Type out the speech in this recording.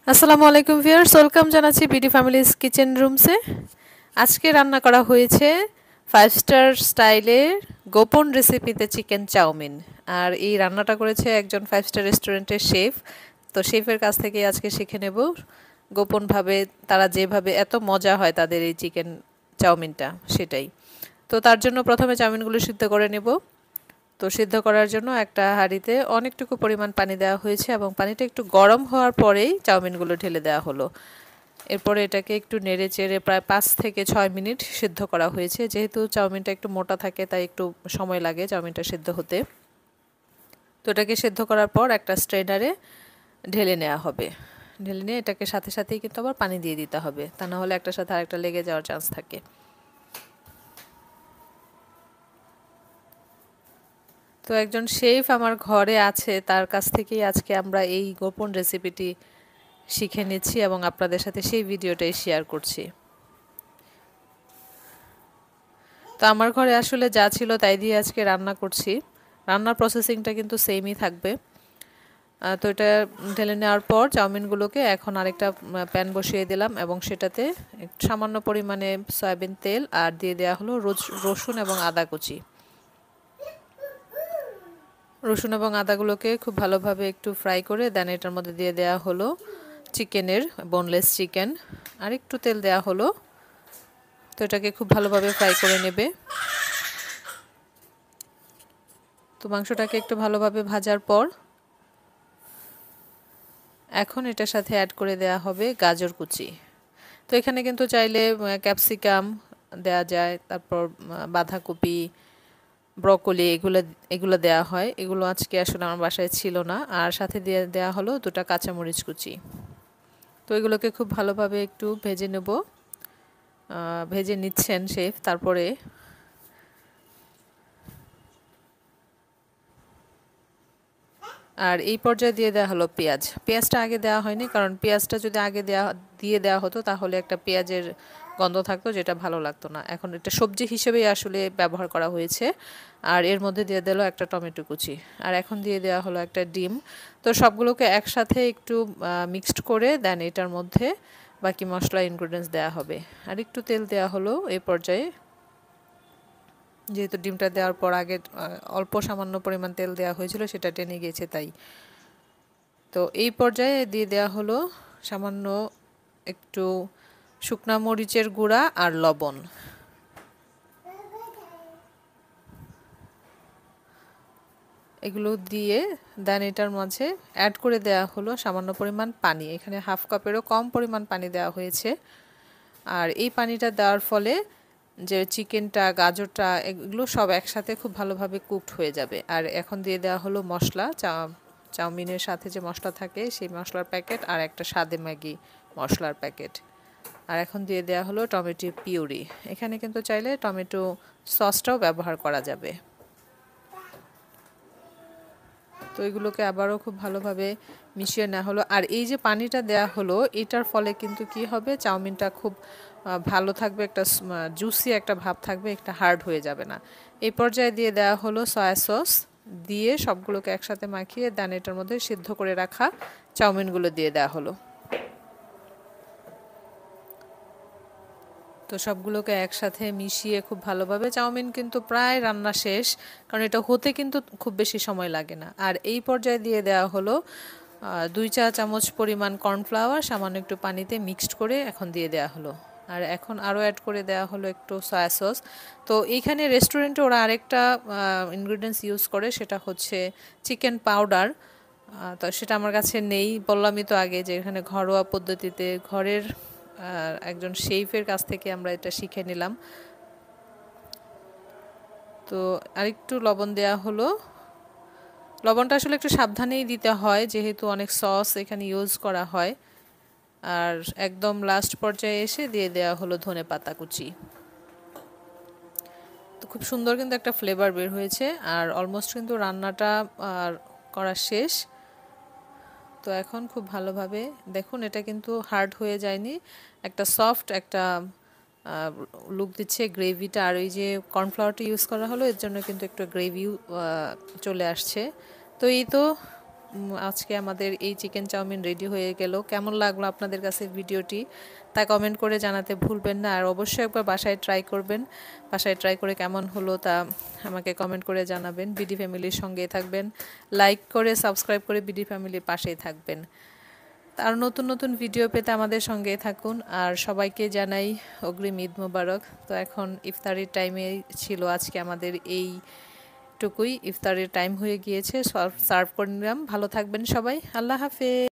আসসালামু আলাইকুম viewers, welcome জানাচ্ছি বিডি ফ্যামিলিজ কিচেন রুমসে। আজকে রান্না করা হয়েছে 5 স্টার স্টাইলের গোপন রেসিপিতে চিকেন চাউমিন। আর এই রান্নাটা করেছে একজন 5 স্টার রেস্টুরেন্টের শেফ। তো শেফের কাছ থেকে আজকে শিখে নেব গোপনভাবে তারা যেভাবে এত মজা হয় তাদের এই চিকেন চাউমিনটা, সেটাই। তো তার জন্য প্রথমে চাউমিনগুলো সিদ্ধ করে নেব। তো সিদ্ধ করার জন্য একটা হাঁড়িতে অনেকটুকু পরিমাণ পানি দেওয়া হয়েছে এবং পানিটা একটু গরম হওয়ার পরেই চাউমিনগুলো ঢেলে দেওয়া হলো। এরপরে এটাকে একটু নেড়ে চেড়ে প্রায় 5 থেকে 6 মিনিট সিদ্ধ করা হয়েছে। যেহেতু চাউমিনটা একটু মোটা থাকে তাই একটু সময় লাগে চাউমিনটা সিদ্ধ হতে। তো এটাকে সিদ্ধ করার পর একটা স্ট্রেনারে ঢেলে নেওয়া হবে। ঢেলে নিয়ে এটাকে সাথে সাথেই কিন্তু আবার পানি দিয়ে দিতে হবে, তা না হলে একটার সাথে আরেকটা লেগে যাওয়ার চান্স থাকে। তো একজন শেফ আমার ঘরে আছে, তার কাছ থেকেই আজকে আমরা এই গোপন রেসিপিটি শিখে নিচ্ছি এবং আপনাদের সাথে সেই ভিডিওটাই শেয়ার করছি। তো আমার ঘরে আসলে যা ছিল তাই দিয়ে আজকে রান্না করছি। রান্নার প্রসেসিংটা কিন্তু সেমই থাকবে। তো এটা ঢেলে নেওয়ার পর চাউমিনগুলোকে এখন আরেকটা প্যান বসিয়ে দিলাম এবং সেটাতে সামান্য পরিমাণে সয়াবিন তেল আর দিয়ে দেওয়া হলো রসুন এবং আদা কুচি। রসুন এবং আদাগুলোকে খুব ভালোভাবে একটু ফ্রাই করে দেন এটার মধ্যে দিয়ে দেওয়া হলো চিকেনের বোনলেস চিকেন, আর একটু তেল দেওয়া হলো। তো এটাকে খুব ভালোভাবে ফ্রাই করে নেবে। তো মাংসটাকে একটু ভালোভাবে ভাজার পর এখন এটার সাথে অ্যাড করে দেওয়া হবে গাজর কুচি। তো এখানে কিন্তু চাইলে ক্যাপসিকাম দেওয়া যায়, তারপর বাঁধাকপি, ব্রকলি এগুলো এগুলো দেওয়া হয়। এগুলো আজকে আসলে আমার বাসায় ছিল না। আর সাথে দিয়ে দেওয়া হলো 2টা কাঁচামরিচ কুচি। তো এগুলোকে খুব ভালোভাবে একটু ভেজে নেব। ভেজে নিচ্ছেন শেফ। তারপরে আর এই পর্যায়ে দিয়ে দেওয়া হলো পেঁয়াজ। পেঁয়াজটা আগে দেওয়া হয়নি, কারণ পেঁয়াজটা যদি আগে দিয়ে দেওয়া হতো তাহলে একটা পেঁয়াজের গন্ধ থাকতো, যেটা ভালো লাগতো না। এখন এটা সবজি হিসেবেই আসলে ব্যবহার করা হয়েছে। আর এর মধ্যে দিয়ে দিল একটা টমেটো কুচি, আর এখন দিয়ে দেওয়া হলো একটা ডিম। তো সবগুলোকে একসাথে একটু মিক্সড করে দেন এটার মধ্যে বাকি মশলা ইনগ্রিডিয়েন্টস দেওয়া হবে। আর একটু তেল দেওয়া হলো এই পর্যায়ে, যেহেতু ডিমটা দেওয়ার পর আগে অল্প সামান্য পরিমাণ তেল দেওয়া হয়েছিল, সেটা টেনে গিয়েছে তাই। তো এই পর্যায়ে দিয়ে দেওয়া হলো সামান্য একটু শুকনা মরিচের গুঁড়া আর লবণ। এগুলো দিয়ে দেন এটার মাঝে অ্যাড করে দেওয়া হলো সামান্য পরিমাণ পানি। এখানে হাফ কাপেরও কম পরিমাণ পানি দেওয়া হয়েছে। আর এই পানিটা দেওয়ার ফলে যে চিকেনটা, গাজরটা, এগুলো সব একসাথে খুব ভালোভাবে কুকড হয়ে যাবে। আর এখন দিয়ে দেওয়া হলো মশলা, চাউমিনের সাথে যে মশলা থাকে সেই মশলার প্যাকেট আর একটা স্বাদে ম্যাগি মশলার প্যাকেট। আর এখন দিয়ে দেওয়া হলো টমেটো পিউরি। এখানে কিন্তু চাইলে টমেটো সসটাও ব্যবহার করা যাবে। তো এগুলোকে আবারও খুব ভালোভাবে মিশিয়ে নেওয়া হলো। আর এই যে পানিটা দেওয়া হলো এটার ফলে কিন্তু কি হবে, চাউমিনটা খুব ভালো থাকবে, একটা জুসি একটা ভাব থাকবে, একটা হার্ড হয়ে যাবে না। এই পর্যায়ে দিয়ে দেওয়া হলো সয়া সস। দিয়ে সবগুলোকে একসাথে মাখিয়ে দেন এটার মধ্যে সিদ্ধ করে রাখা চাউমিনগুলো দিয়ে দেওয়া হলো। তো সবগুলোকে একসাথে মিশিয়ে খুব ভালোভাবে, চাউমিন কিন্তু প্রায় রান্না শেষ, কারণ এটা হতে কিন্তু খুব বেশি সময় লাগে না। আর এই পর্যায়ে দিয়ে দেওয়া হলো 2 চা চামচ পরিমাণ কর্নফ্লাওয়ার সামান্য একটু পানিতে মিক্সড করে এখন দিয়ে দেওয়া হলো। আর এখন আরও অ্যাড করে দেওয়া হলো একটু সয়া সস। তো এইখানে রেস্টুরেন্টে ওরা আরেকটা ইনগ্রিডিয়েন্টস ইউজ করে, সেটা হচ্ছে চিকেন পাউডার। তো সেটা আমার কাছে নেই, বললামই তো আগে যে এখানে ঘরোয়া পদ্ধতিতে ঘরের একজন শেফের কাছ থেকে আমরা এটা শিখে নিলাম। তো আরেকটু লবণ দেওয়া হলো। লবণটা আসলে একটু সাবধানেই দিতে হয়, যেহেতু অনেক সস এখানে ইউজ করা হয়। আর একদম লাস্ট পর্যায়ে এসে দিয়ে দেওয়া হলো ধনেপাতা কুচি। তো খুব সুন্দর কিন্তু একটা ফ্লেভার বের হয়েছে। আর অলমোস্ট কিন্তু রান্নাটা করা শেষ। তো এখন খুব ভালোভাবে দেখুন, এটা কিন্তু হার্ড হয়ে যায়নি, একটা সফট একটা লুক দিচ্ছে গ্রেভিটা। আর ওই যে কর্নফ্লাওয়ারটা ইউজ করা হলো এর জন্য কিন্তু একটু গ্রেভিও চলে আসছে। তো এই তো আজকে আমাদের এই চিকেন চাউমিন রেডি হয়ে গেল। কেমন লাগলো আপনাদের কাছে ভিডিওটি তা কমেন্ট করে জানাতে ভুলবেন না। আর অবশ্যই একবার বাসায় ট্রাই করবেন। বাসায় ট্রাই করে কেমন হলো তা আমাকে কমেন্ট করে জানাবেন। বিডি ফ্যামিলির সঙ্গেই থাকবেন, লাইক করে সাবস্ক্রাইব করে বিডি ফ্যামিলির পাশেই থাকবেন। আর নতুন নতুন ভিডিও পেতে আমাদের সঙ্গেই থাকুন। আর সবাইকে জানাই অগ্রিম ঈদ মোবারক। তো এখন ইফতারির টাইমে ছিল আজকে আমাদের এইটুকুই। ইফতারের টাইম হয়ে গিয়েছে, সার্ভ করে নিলাম। ভালো থাকবেন সবাই, আল্লাহ হাফেজ।